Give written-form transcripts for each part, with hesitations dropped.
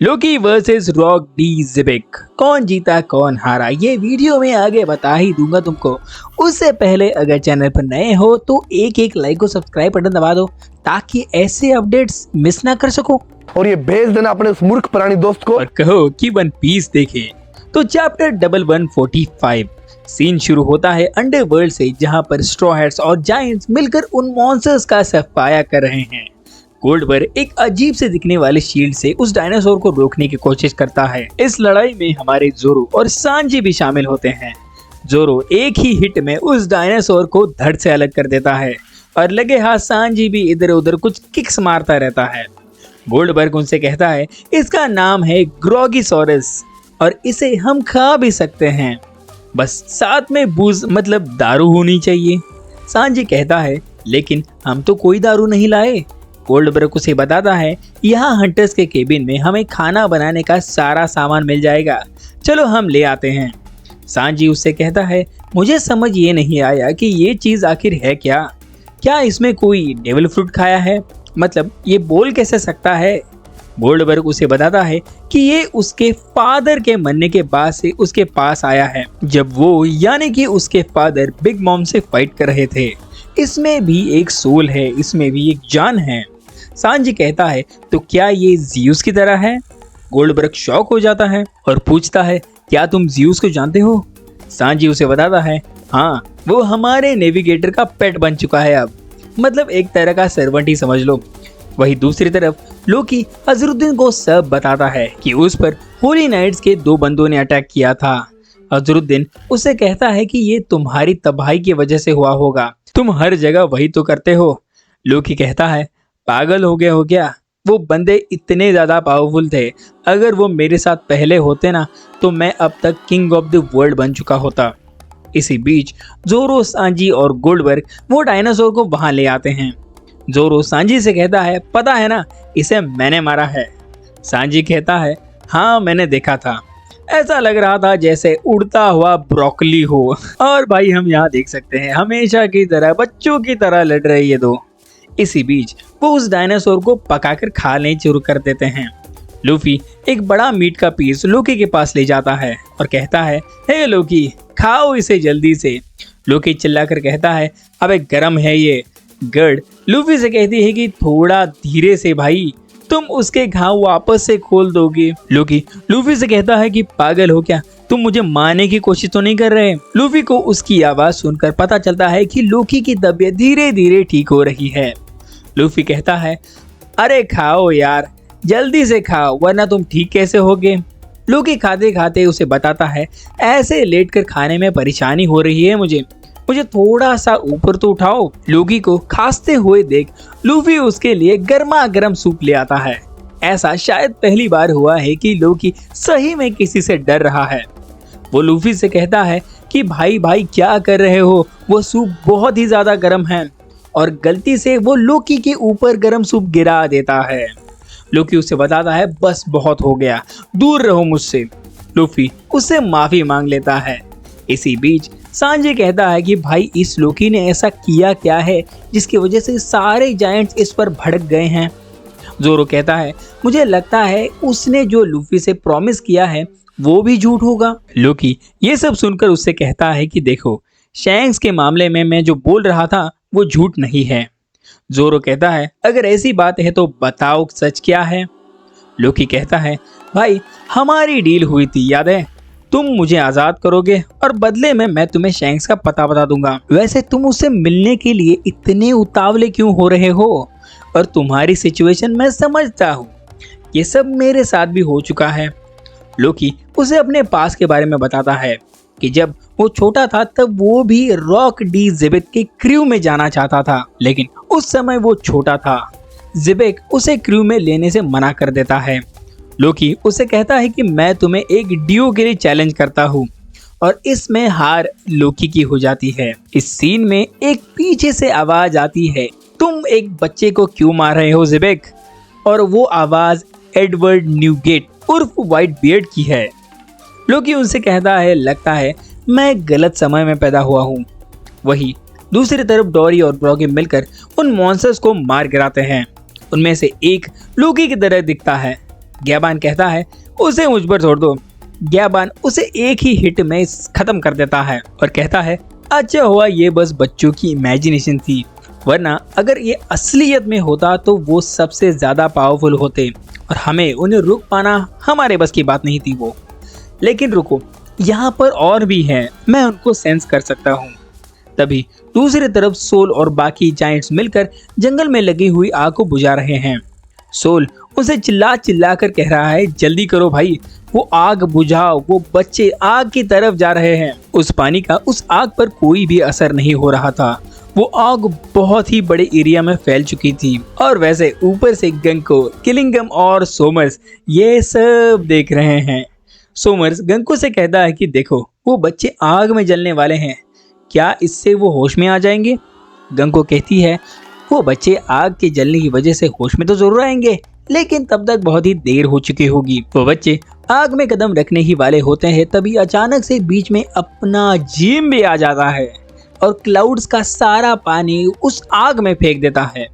लोकी versus rock D जिबिक, कौन जीता कौन हारा ये वीडियो में आगे बता ही दूंगा तुमको। उससे पहले अगर चैनल पर नए हो तो एक लाइक और सब्सक्राइब बटन दबा दो ताकि ऐसे अपडेट्स मिस ना कर सको और ये भेज देना अपने उस मूर्ख प्राणी दोस्त को और कहो कि वन पीस देखे। तो चैप्टर 1145 सीन शुरू होता है अंडरवर्ल्ड से, जहां पर स्ट्रॉ हैट्स और जायंट्स मिलकर उन मॉन्स्टर्स का सफाया कर रहे हैं। गोल्डबर्ग एक अजीब से दिखने वाले शील्ड से उस डायनासोर को रोकने की कोशिश करता है। इस लड़ाई में हमारे जोरो और सांजी भी शामिल होते हैं। जोरो एक ही हिट में उस डायनासोर को धड़ से अलग कर देता है और लगे हाथ सांजी भी इधर उधर कुछ किक्स मारता रहता है। गोल्डबर्ग उनसे कहता है इसका नाम है ग्रोगीसोरस और इसे हम खा भी सकते हैं, बस साथ में बूज मतलब दारू होनी चाहिए। सांजी कहता है लेकिन हम तो कोई दारू नहीं लाए। गोल्डबर्ग उसे बताता है यहाँ हंटर्स के केबिन में हमें खाना बनाने का सारा सामान मिल जाएगा, चलो हम ले आते हैं। सांजी उससे कहता है मुझे समझ ये नहीं आया कि ये चीज आखिर है क्या इसमें कोई डेविल फ्रूट खाया है, मतलब ये बोल कैसे सकता है। गोल्डबर्ग उसे बताता है कि ये उसके फादर के मरने के बाद से उसके पास आया है, जब वो यानी कि उसके फादर बिग मॉम से फाइट कर रहे थे। इसमें भी एक सोल है, इसमें भी एक जान है। सांजी कहता है तो क्या ये ज़्यूस की तरह है। गोल्डबर्ग शॉक हो जाता है और पूछता है क्या तुम ज़्यूस को जानते हो। सांजी उसे बताता है हाँ, वो हमारे नेविगेटर का पेट बन चुका है अब, मतलब एक तरह का सर्वेंट ही समझ लो। वहीं दूसरी तरफ लोकी अजरुद्दीन को सब बताता है कि उस पर होली नाइट्स के 2 बंदों ने अटैक किया था। अजरुद्दीन उसे कहता है कि ये तुम्हारी तबाही की वजह से हुआ होगा, तुम हर जगह वही तो करते हो। लोकी कहता है पागल हो गए हो क्या, वो बंदे इतने ज़्यादा पावरफुल थे, अगर वो मेरे साथ पहले होते ना तो मैं अब तक किंग ऑफ द वर्ल्ड बन चुका होता। इसी बीच जोरो, सांजी और गोल्डबर्ग वो डायनासोर को वहां ले आते हैं। जोरो सांजी से कहता है पता है ना, इसे मैंने मारा है। सांजी कहता है हाँ मैंने देखा था, ऐसा लग रहा था जैसे उड़ता हुआ ब्रोकली हो। और भाई हम यहाँ देख सकते हैं हमेशा की तरह बच्चों की तरह लड़ रहे ये दो। इसी बीच वो उस डायनासोर को पकाकर खाने शुरू कर देते हैं। लूफी एक बड़ा मीट का पीस लोकी के पास ले जाता है और कहता है हे लोकी खाओ इसे जल्दी से। लोकी चिल्लाकर कहता है अबे गरम है ये। गर्ड लूफी से कहती है कि थोड़ा धीरे से भाई, तुम उसके घाव वापस से खोल दोगे। लोकी लूफी से कहता है कि पागल हो क्या, तुम मुझे मारने की कोशिश तो नहीं कर रहे। लूफी को उसकी आवाज सुनकर पता चलता है कि लोकी की तबीयत धीरे धीरे ठीक हो रही है। लूफी कहता है अरे खाओ यार, जल्दी से खाओ वरना तुम ठीक कैसे होगे। लोकी खाते खाते उसे बताता है ऐसे लेटकर खाने में परेशानी हो रही है मुझे थोड़ा सा ऊपर तो उठाओ। लोकी को खांसते हुए देख लूफी उसके लिए गर्मा गर्म सूप ले आता है। ऐसा शायद पहली बार हुआ है कि लोकी सही में किसी से डर रहा है। वो लूफी से कहता है कि भाई क्या कर रहे हो, वो सूप बहुत ही ज्यादा गर्म है, और गलती से वो लोकी के ऊपर गर्म सूप गिरा देता है। लोकी उसे बताता है बस बहुत हो गया, दूर रहो मुझसे। लूफी उससे माफी मांग लेता है। इसी बीच सांजी कहता है कि भाई इस लोकी ने ऐसा किया क्या है जिसकी वजह से सारे जायंट्स इस पर भड़क गए हैं। जोरो कहता है मुझे लगता है उसने जो लूफी से प्रॉमिस किया है वो भी झूठ होगा। लोकी ये सब सुनकर उससे कहता है कि देखो शैंक्स के मामले में मैं जो बोल रहा था वो झूठ नहीं है। जोरो कहता है अगर ऐसी बात है तो बताओ सच क्या है। लोकी कहता है भाई हमारी डील हुई थी याद है, तुम मुझे आजाद करोगे और बदले में मैं तुम्हें शैंक्स का पता बता दूंगा। वैसे तुम उससे मिलने के लिए इतने उतावले क्यों हो रहे हो, और तुम्हारी सिचुएशन मैं समझता हूँ, ये सब मेरे साथ भी हो चुका है। लोकी उसे अपने पास के बारे में बताता है कि जब वो छोटा था तब वो भी रॉक डी जिबिक के क्रू में जाना चाहता था, लेकिन उस समय वो छोटा था। जिबिक उसे क्रू में लेने से मना कर देता है। लोकी उसे कहता है कि मैं तुम्हें एक ड्यू के लिए चैलेंज करता हूँ, और इसमें हार लोकी की हो जाती है। इस सीन में एक पीछे से आवाज आती है तुम एक बच्चे को क्यों मार रहे हो जिबिक, और वो आवाज एडवर्ड न्यूगेट उर्फ व्हाइट बियर्ड की है। लोकी उनसे कहता है लगता है मैं गलत समय में पैदा हुआ हूँ। वही दूसरी तरफ डोरी और ब्रॉगी मिलकर उन मॉन्स्टर्स को मार गिराते हैं। उनमें से एक लोकी की तरह दिखता है। ग्याबान कहता है उसे मुझ पर छोड़ दो। ग्याबान उसे एक ही हिट में खत्म कर देता है और कहता है अच्छा हुआ ये बस बच्चों की इमेजिनेशन थी, वरना अगर ये असलियत में होता तो वो सबसे ज्यादा पावरफुल होते और हमें उन्हें रोक पाना हमारे बस की बात नहीं थी वो। लेकिन रुको, यहाँ पर और भी है, मैं उनको सेंस कर सकता हूँ। तभी दूसरी तरफ सोल और बाकी जायंट्स मिलकर जंगल में लगी हुई आग को बुझा रहे हैं। सोल उसे चिल्ला चिल्ला कर कह रहा है जल्दी करो भाई, वो आग बुझाओ, वो बच्चे आग की तरफ जा रहे हैं। उस पानी का उस आग पर कोई भी असर नहीं हो रहा था। वो आग बहुत ही बड़े एरिया में फैल चुकी थी और वैसे ऊपर से गंको, किलिंगम और सोमर्स ये सब देख रहे हैं। सोमर्स गंको से कहता है कि देखो वो बच्चे आग में जलने वाले हैं, क्या इससे वो होश में आ जाएंगे? गंको कहती है वो बच्चे आग के जलने की वजह से होश में तो जरूर आएंगे, लेकिन तब तक बहुत ही देर हो चुकी होगी। वो बच्चे आग में कदम रखने ही वाले होते हैं, तभी अचानक से बीच में अपना जिम भी आ जाता है और क्लाउड्स का सारा पानी उस आग में फेंक देता है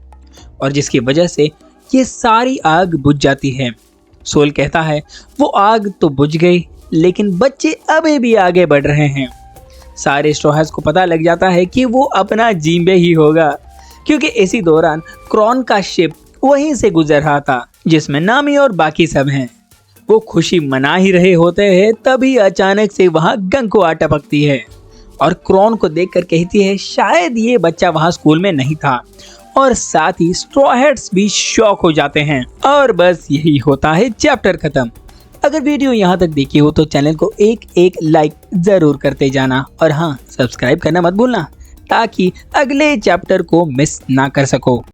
और जिसकी वजह से ये सारी आग बुझ जाती है। सोल कहता है वो आग तो बुझ गई, लेकिन बच्चे अभी भी आगे बढ़ रहे हैं। सारे स्ट्रॉ हैट्स को पता लग जाता है कि वो अपना जिम्बे ही होगा, क्योंकि इसी दौरान क्रॉन का शिप वहीं से गुजर रहा था जिसमें नामी और बाकी सब हैं। वो खुशी मना ही रहे होते हैं, तभी अचानक से वहां गंको आ टपकती है और क्रॉन को देखकर कहती है शायद ये बच्चा वहां स्कूल में नहीं था, और साथ ही स्ट्रॉ हैट्स भी शॉक हो जाते हैं। और बस यही होता है चैप्टर खत्म। अगर वीडियो यहाँ तक देखी हो तो चैनल को एक लाइक जरूर करते जाना और हाँ, सब्सक्राइब करना मत भूलना ताकि अगले चैप्टर को मिस ना कर सको।